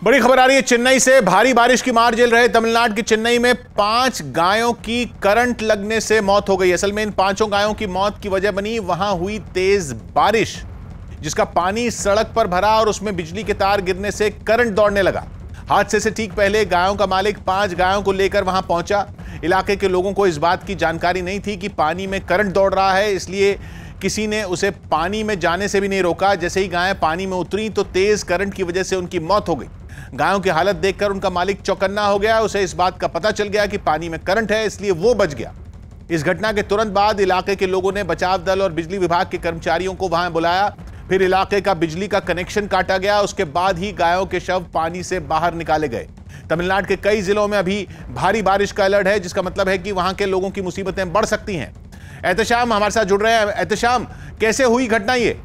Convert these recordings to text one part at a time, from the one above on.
बड़ी खबर आ रही है चेन्नई से। भारी बारिश की मार झेल रहे तमिलनाडु की चेन्नई में 5 गायों की करंट लगने से मौत हो गई। असल में इन 5 गायों की मौत की वजह बनी वहां हुई तेज बारिश, जिसका पानी सड़क पर भरा और उसमें बिजली के तार गिरने से करंट दौड़ने लगा। हादसे से ठीक पहले गायों का मालिक 5 गायों को लेकर वहां पहुंचा। इलाके के लोगों को इस बात की जानकारी नहीं थी कि पानी में करंट दौड़ रहा है, इसलिए किसी ने उसे पानी में जाने से भी नहीं रोका। जैसे ही गायें पानी में उतरी तो तेज करंट की वजह से उनकी मौत हो गई। गायों की हालत देखकर उनका मालिक चौकन्ना हो गया। उसे इस बात का पता चल गया कि पानी में करंट है, इसलिए वो बच गया। इस घटना के तुरंत बाद इलाके के लोगों ने बचाव दल और बिजली विभाग के कर्मचारियों को वहां बुलाया। फिर इलाके का बिजली का कनेक्शन काटा गया। उसके बाद ही गायों के शव पानी से बाहर निकाले गए। तमिलनाडु के कई जिलों में अभी भारी बारिश का अलर्ट है, जिसका मतलब है कि वहां के लोगों की मुसीबतें बढ़ सकती हैं। एहतशाम हमारे साथ जुड़ रहे हैं। एहतशाम, कैसे हुई घटना ये?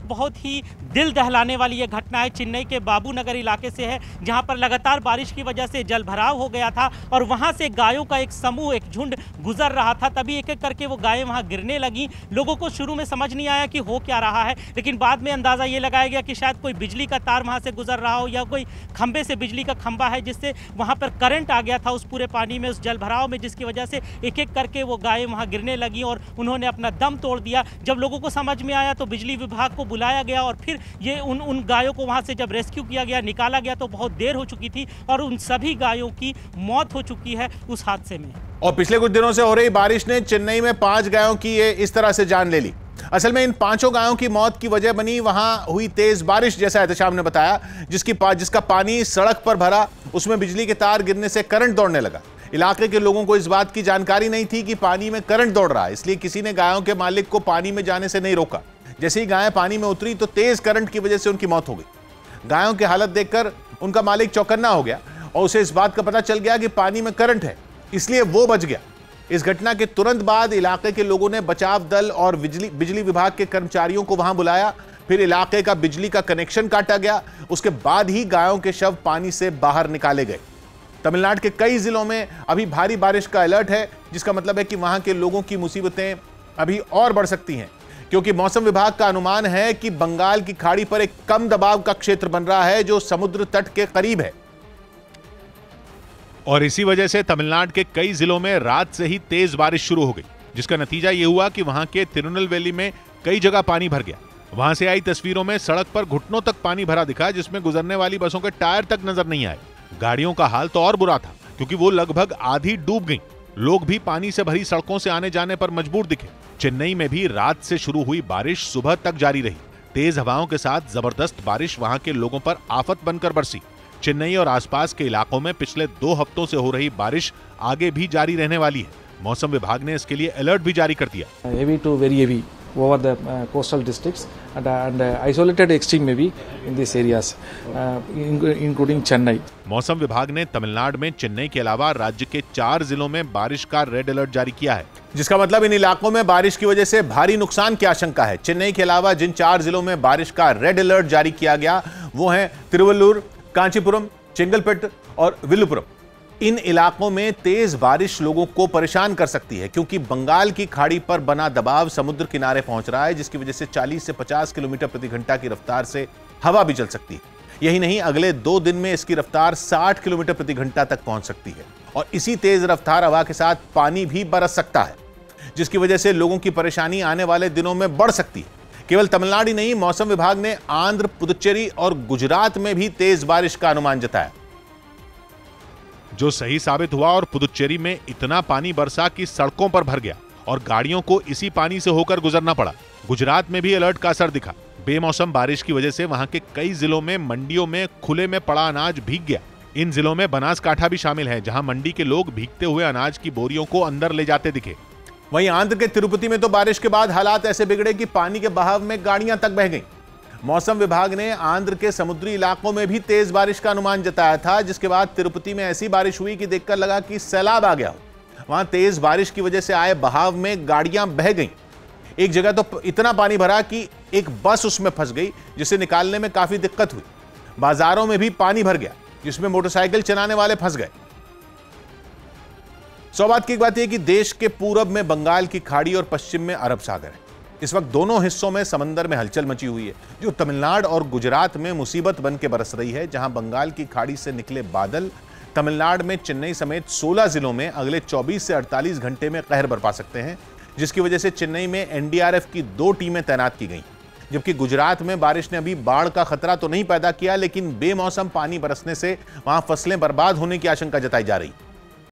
बहुत ही दिल दहलाने वाली ये घटना है। चेन्नई के बाबू नगर इलाके से है, जहां पर लगातार बारिश की वजह से जलभराव हो गया था और वहां से गायों का एक समूह, एक झुंड गुजर रहा था। तभी एक एक करके वो गायें वहां गिरने लगी। लोगों को शुरू में समझ नहीं आया कि हो क्या रहा है, लेकिन बाद में अंदाजा ये लगाया गया कि शायद कोई बिजली का तार वहां से गुजर रहा हो या कोई खंबे से बिजली का खंबा है, जिससे वहां पर करंट आ गया था उस पूरे पानी में, उस जलभराव में, जिसकी वजह से एक एक करके वो गायें वहां गिरने लगी और उन्होंने अपना दम तोड़ दिया। जब लोगों को समझ में आया तो बिजली विभाग को बुलाया गया और फिर ये उन गायों को वहां से जब रेस्क्यू किया गया, निकाला गया, तो बहुत देर हो चुकी थी और उन सभी गायों की मौत हो चुकी है उस हादसे में। और पिछले कुछ दिनों से हो रही बारिश ने चेन्नई में 5 गायों की ये इस तरह से जान ले ली। असल में इन 5 गायों की मौत की वजह बनी वहां हुई तेज बारिश, जैसा एहतशाम ने बताया, जिसका पानी सड़क पर भरा, उसमें बिजली के तार गिरने से करंट दौड़ने लगा। इलाके के लोगों को इस बात की जानकारी नहीं थी कि पानी में करंट दौड़ रहा है, इसलिए किसी ने गायों के मालिक को पानी में जाने से नहीं रोका। जैसे ही गायें पानी में उतरी तो तेज करंट की वजह से उनकी मौत हो गई। गायों की हालत देखकर उनका मालिक चौकन्ना हो गया और उसे इस बात का पता चल गया कि पानी में करंट है, इसलिए वो बच गया। इस घटना के तुरंत बाद इलाके के लोगों ने बचाव दल और बिजली विभाग के कर्मचारियों को वहां बुलाया। फिर इलाके का बिजली का कनेक्शन काटा गया। उसके बाद ही गायों के शव पानी से बाहर निकाले गए। तमिलनाडु के कई जिलों में अभी भारी बारिश का अलर्ट है, जिसका मतलब है कि वहां के लोगों की मुसीबतें अभी और बढ़ सकती हैं, क्योंकि मौसम विभाग का अनुमान है कि बंगाल की खाड़ी पर एक कम दबाव का क्षेत्र बन रहा है जो समुद्र तट के करीब है। और इसी वजह से तमिलनाडु के कई जिलों में रात से ही तेज बारिश शुरू हो गई, जिसका नतीजा यह हुआ कि वहां के तिरुनेलवेली में कई जगह पानी भर गया। वहां से आई तस्वीरों में सड़क पर घुटनों तक पानी भरा दिखा, जिसमें गुजरने वाली बसों के टायर तक नजर नहीं आए। गाड़ियों का हाल तो और बुरा था, क्योंकि वो लगभग आधी डूब गईं। लोग भी पानी से भरी सड़कों से आने जाने पर मजबूर दिखे। चेन्नई में भी रात से शुरू हुई बारिश सुबह तक जारी रही। तेज हवाओं के साथ जबरदस्त बारिश वहां के लोगों पर आफत बनकर बरसी। चेन्नई और आसपास के इलाकों में पिछले 2 हफ्तों से हो रही बारिश आगे भी जारी रहने वाली है। मौसम विभाग ने इसके लिए अलर्ट भी जारी कर दिया। Heavy to very heavy over the coastal districts and isolated extreme maybe in these areas including Chennai. मौसम विभाग ने तमिलनाडु में चेन्नई के अलावा राज्य के 4 जिलों में बारिश का रेड अलर्ट जारी किया है, जिसका मतलब इन इलाकों में बारिश की वजह से भारी नुकसान की आशंका है। चेन्नई के अलावा जिन 4 जिलों में बारिश का रेड अलर्ट जारी किया गया वो हैं तिरुवल्लुर, कांचीपुरम, चेंगलपेट और विल्लुपुरम। इन इलाकों में तेज बारिश लोगों को परेशान कर सकती है, क्योंकि बंगाल की खाड़ी पर बना दबाव समुद्र किनारे पहुंच रहा है, जिसकी वजह से 40 से 50 किलोमीटर प्रति घंटा की रफ्तार से हवा भी चल सकती है। यही नहीं, अगले 2 दिन में इसकी रफ्तार 60 किलोमीटर प्रति घंटा तक पहुंच सकती है और इसी तेज रफ्तार हवा के साथ पानी भी बरस सकता है, जिसकी वजह से लोगों की परेशानी आने वाले दिनों में बढ़ सकती है। केवल तमिलनाडु ही नहीं, मौसम विभाग ने आंध्र, पुदुचेरी और गुजरात में भी तेज बारिश का अनुमान जताया, जो सही साबित हुआ। और पुदुचेरी में इतना पानी बरसा कि सड़कों पर भर गया और गाड़ियों को इसी पानी से होकर गुजरना पड़ा। गुजरात में भी अलर्ट का असर दिखा। बेमौसम बारिश की वजह से वहां के कई जिलों में मंडियों में खुले में पड़ा अनाज भीग गया। इन जिलों में बनासकांठा भी शामिल है, जहां मंडी के लोग भीगते हुए अनाज की बोरियों को अंदर ले जाते दिखे। वहीं आंध्र के तिरुपति में तो बारिश के बाद हालात ऐसे बिगड़े कि पानी के बहाव में गाड़ियां तक बह गईं। मौसम विभाग ने आंध्र के समुद्री इलाकों में भी तेज बारिश का अनुमान जताया था, जिसके बाद तिरुपति में ऐसी बारिश हुई कि देखकर लगा कि सैलाब आ गया हो। वहां तेज बारिश की वजह से आए बहाव में गाड़ियां बह गईं। एक जगह तो इतना पानी भरा कि एक बस उसमें फंस गई, जिसे निकालने में काफी दिक्कत हुई। बाजारों में भी पानी भर गया, जिसमें मोटरसाइकिल चलाने वाले फंस गए। सौभाग्य की बात यह कि देश के पूरब में बंगाल की खाड़ी और पश्चिम में अरब सागर है। इस वक्त दोनों हिस्सों में समंदर में हलचल मची हुई है, जो तमिलनाडु और गुजरात में मुसीबत बन के बरस रही है, जहां बंगाल की खाड़ी से निकले बादल तमिलनाडु में चेन्नई समेत 16 जिलों में अगले 24 से 48 घंटे में कहर बरपा सकते हैं, जिसकी वजह से चेन्नई में एनडीआरएफ की 2 टीमें तैनात की गई। जबकि गुजरात में बारिश ने अभी बाढ़ का खतरा तो नहीं पैदा किया, लेकिन बेमौसम पानी बरसने से वहां फसलें बर्बाद होने की आशंका जताई जा रही।